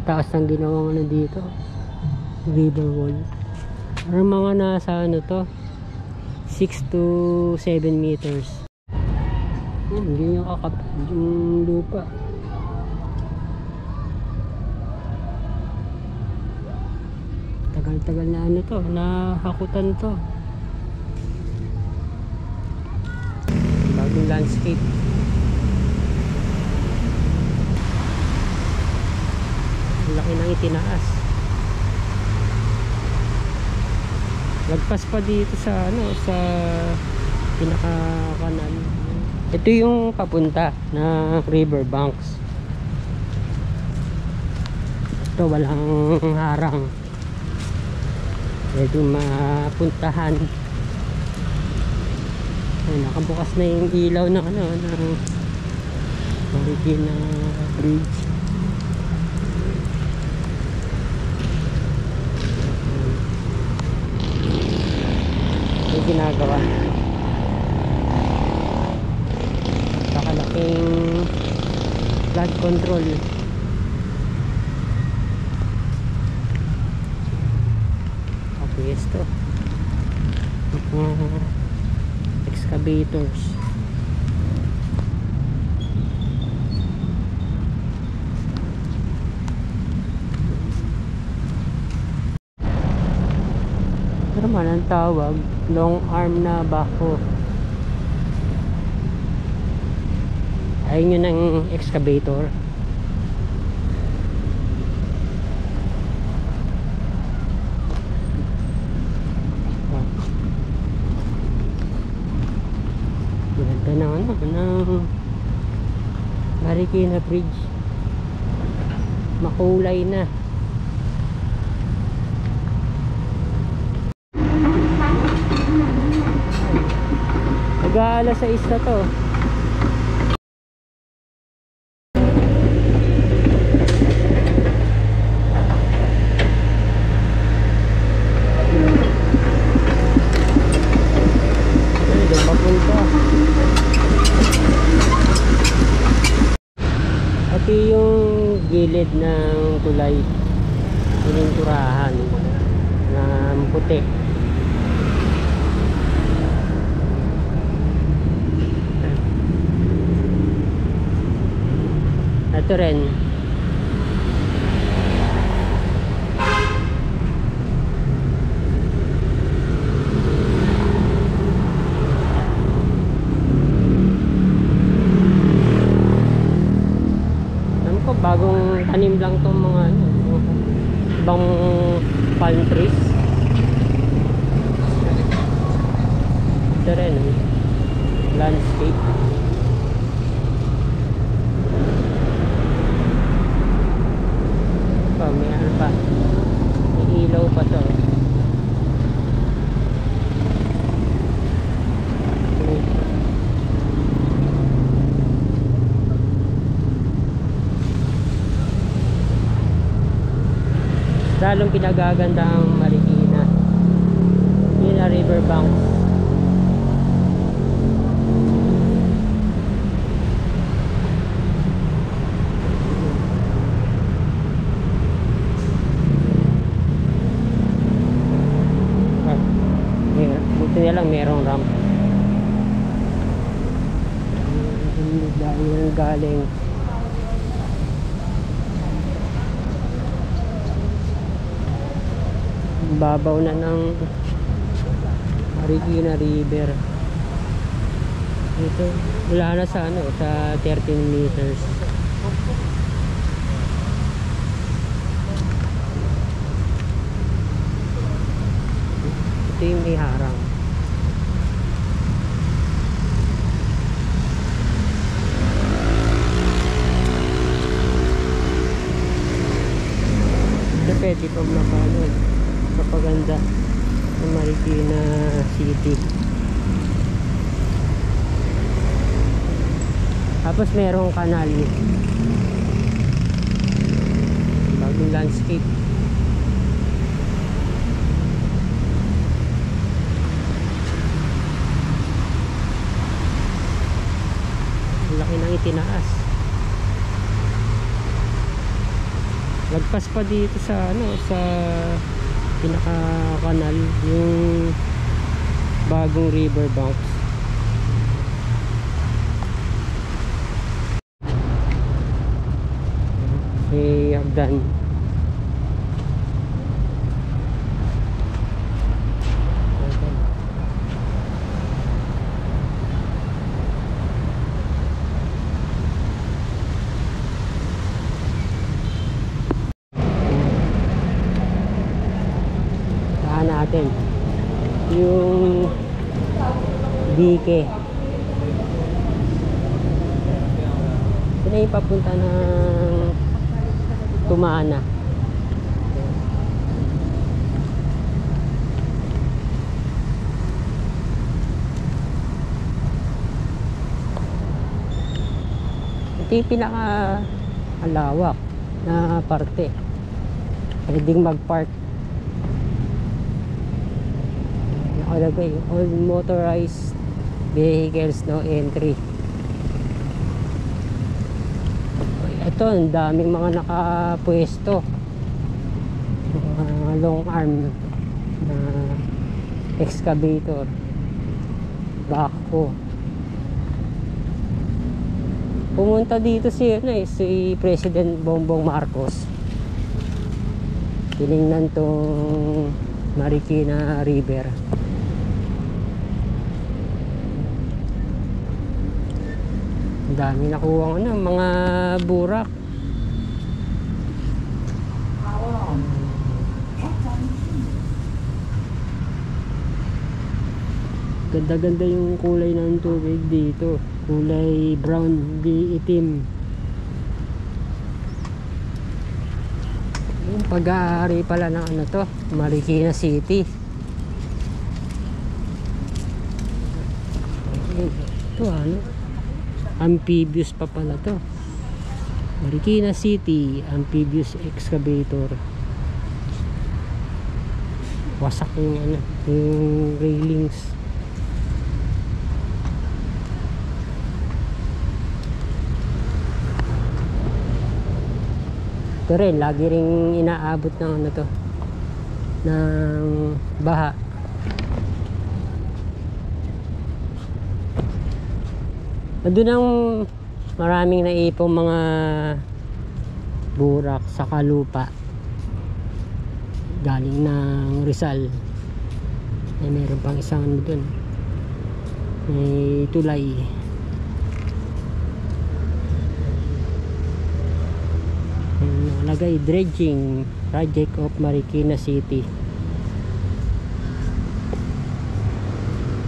napakataas ng ginawang ano dito, river wall. Pero mga nasa ano to, 6 to 7 meters. Hindi nyo kakapit yung lupa. Tagal-tagal na ano to, nahakutan to. Bagong landscape. Laki nang itinaas. Lagpas pa dito sa ano, sa pinaka kanal. Ito yung papunta na river banks. Ito walang harang, pwede mapuntahan. Ay, nakabukas na yung ilaw ng ano, ng Marikina Bridge. May ginagawa, napakalaking flood control. Ito excavators. Pero man ang tawag, long arm na backhoe. Ayun yun ang excavator. Ganda ng ano, ng Marikina Bridge. Makulay na. Nag-aalas 6 na to. Pati yung gilid ng tulay pininturahan ng puti. Ito rin bagong tanim lang tong mga ano, ibang palm trees. Ito rin landscape. May ano pa, may ilaw pa to. Lalong pinagaganda ang Marikina. Yun na river banks. Buti na lang merong ramp. Dahil galing babaw na ng Marikina River. Ito wala na sa ano, sa 13 meters. Ito yung may harang. Ito pwede pang mapanood propaganda ng Marikina City. Tapos merong kanal, bagong landscape. Ang laki ng itinaas. lagpas pa dito sa ano, sa pinaka kanal, yung bagong river banks. Hagdan. Natin yung dike. Ito na yung papunta ng Tumana. Ito yung pinaka malawak na parte, pwedeng mag-park. Nakalagay all motorized vehicles no entry. Ito, ang daming mga nakapwesto, mga long arm na excavator, backhoe. Pumunta dito si President Bongbong Marcos, tiningnan tong Marikina River. Dami nakuha mga burak. Ganda-ganda yung kulay ng tubig dito, kulay brown di itim. Yung pag-aari pala ng ano to, Marikina City. Ito ano, amphibious pa pala to, Marikina City Amphibious Excavator. Wasak yung ano, yung railings. Ito rin, lagi ring inaabot ng ano to, ng baha. Doon ang maraming naipong mga burak sa lupa galing ng Rizal. Meron pang isang ano doon, may tulay. Nakalagay dredging project of Marikina City.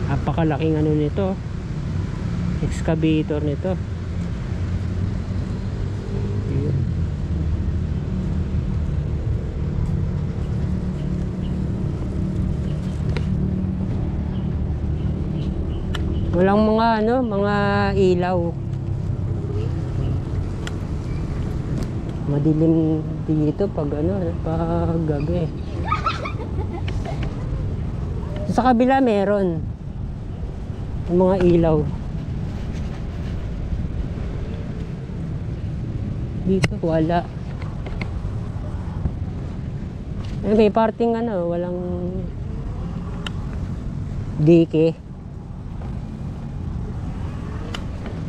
Napakalaking ano nito, excavator nito. Walang mga ano, mga ilaw. Madilim dito pag ano, pag gabi. Sa kabila meron mga ilaw. Dito wala. May parting ano, walang dike.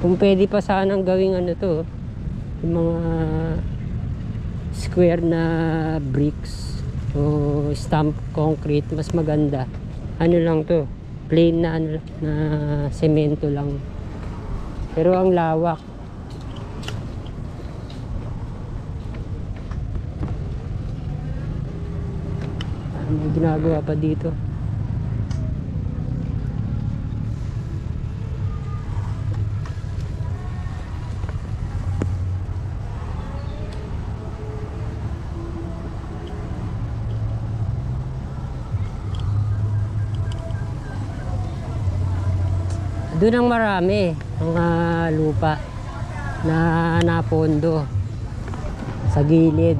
Kung pwede pa sanang gawing ano to, yung mga square na bricks o stamp concrete, mas maganda. Ano lang to, plain na ano, na semento lang. Pero ang lawak. May ginagawa pa dito. Doon ang marami mga lupa na napondo sa gilid.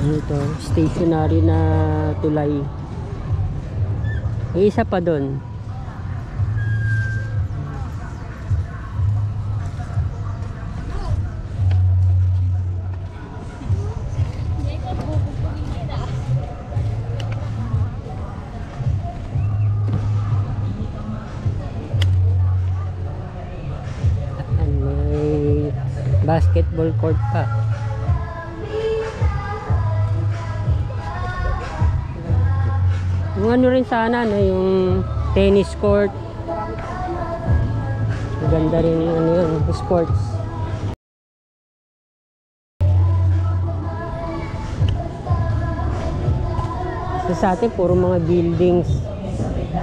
Ano to? Stationary na tulay. May isa pa doon. basketball court pa. Yung ano rin sana na yung tennis court. Maganda rin yung ano yun, sports. So, sa atin puro mga buildings.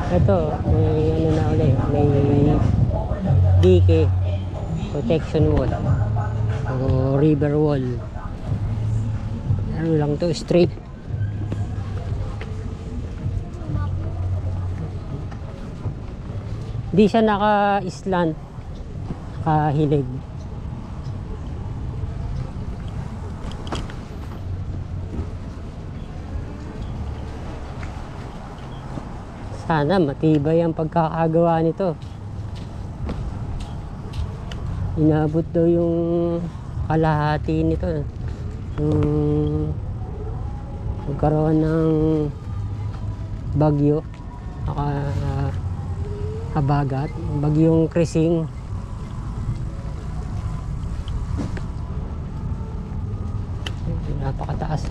Ito, may ano na ulit, may dike, protection wall o river wall. Ano lang to, straight. Di siya naka-slant, nakahilig. Sana matibay ang pagkakagawa nito. Inabot daw yung kalahati nito. Yung magkaroon ng bagyo, habagat, bagyong Krising. Napakataas.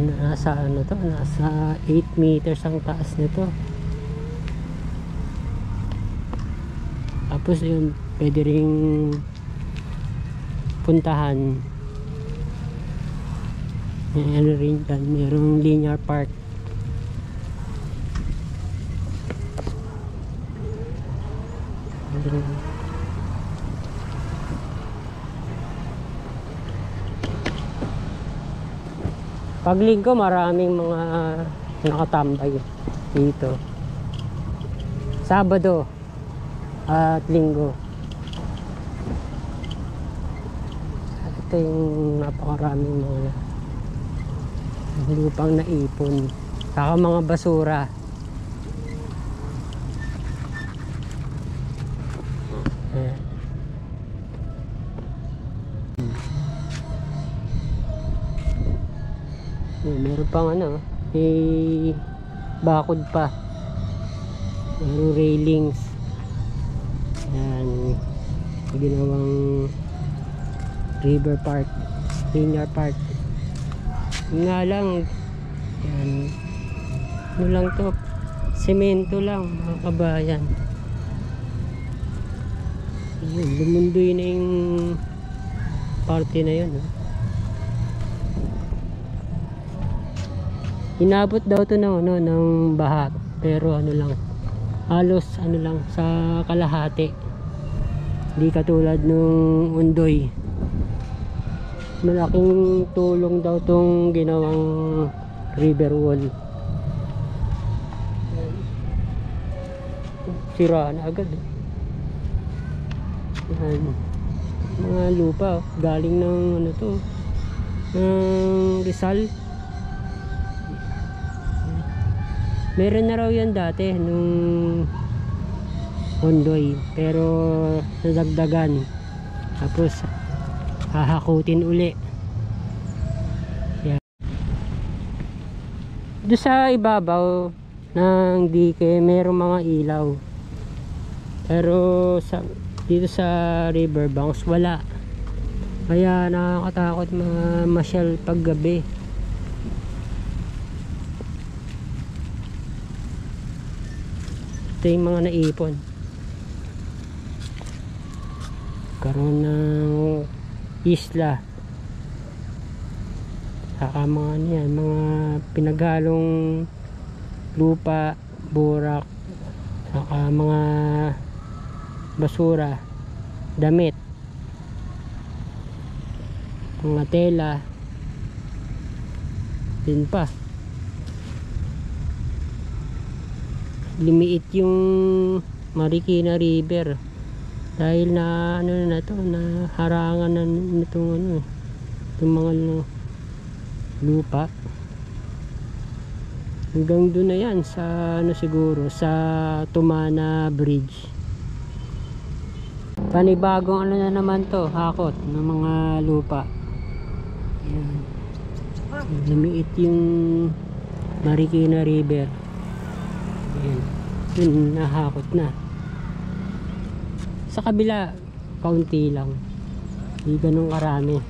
Nasa ano to, nasa 8 meters ang taas nito. Tapos yun, pwede ring puntahan. Ano rin dyan, mayroong linear park. Pag linggo maraming mga nakatambay dito. Sabado at linggo. Ito yung napakaraming mga lupang naipon. Saka mga basura. Meron pang ano, may bakod pa, meron railings. Yan, ginawang river park, linear park. Nga lang, yan, ano lang to, semento lang mga kabayan. Yun, lumundoy na yung parte na yun. Inabot daw to ng baha, pero ano lang, halos ano lang sa kalahati. Hindi katulad nung Undoy. Malaking tulong daw tong ginawang river wall. Sira na agad. Yan. Mga lupa galing ng ano to, ng Rizal. Meron na raw yan dati nung Ondoy, pero nadagdagan, tapos hahakutin uli. Yan. Doon sa ibabaw ng dike merong mga ilaw, pero dito sa riverbanks wala, kaya nakakatakot masyal pag gabi. Ito yung mga naipon, karoon ng isla, saka mga niyan, mga pinaghalong lupa, burak, saka mga basura, damit, mga tela din pa. Limiit yung Marikina River dahil na ano na to, na harangan na nitong ano, itong mga lupa. Hanggang doon na yan sa ano, siguro sa Tumana Bridge. Panibagong ano na naman to, hakot ng mga lupa. Ayan. Limiit yung Marikina River. Ayan. Yun, nahakot na. Sa kabila kaunti lang, hindi ganun karami.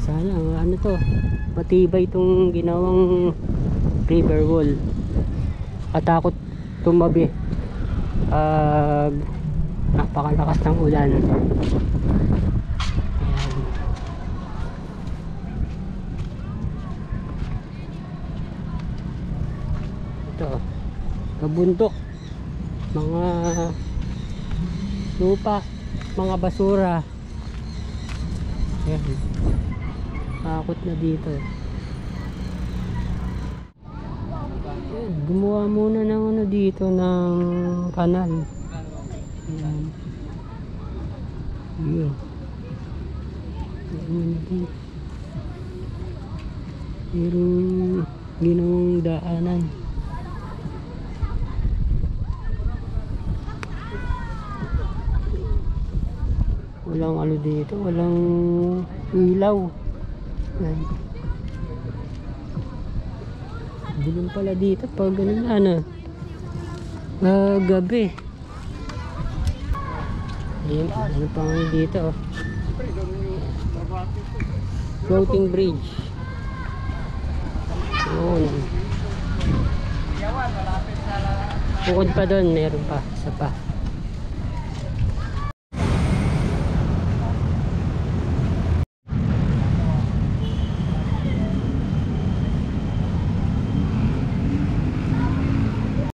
Sayang, ano to, matibay itong ginawang river wall. Katakot tumabi pag napakalakas ng ulan. Ayan. Ito, kabundok, mga lupa, mga basura. Ayan, takot na dito. Ayan, gumawa muna ng ano dito, ng kanal. Ayan. Ayan. Ayan dito. Mayroong ginawang daanan. Walang ano dito, walang ilaw. Ayan. Dilim pala dito pag ganun ano, gabi. Ayan, ano pa nga dito, oh. Floating bridge. Yun. Bukod pa doon, meron pa, isa pa.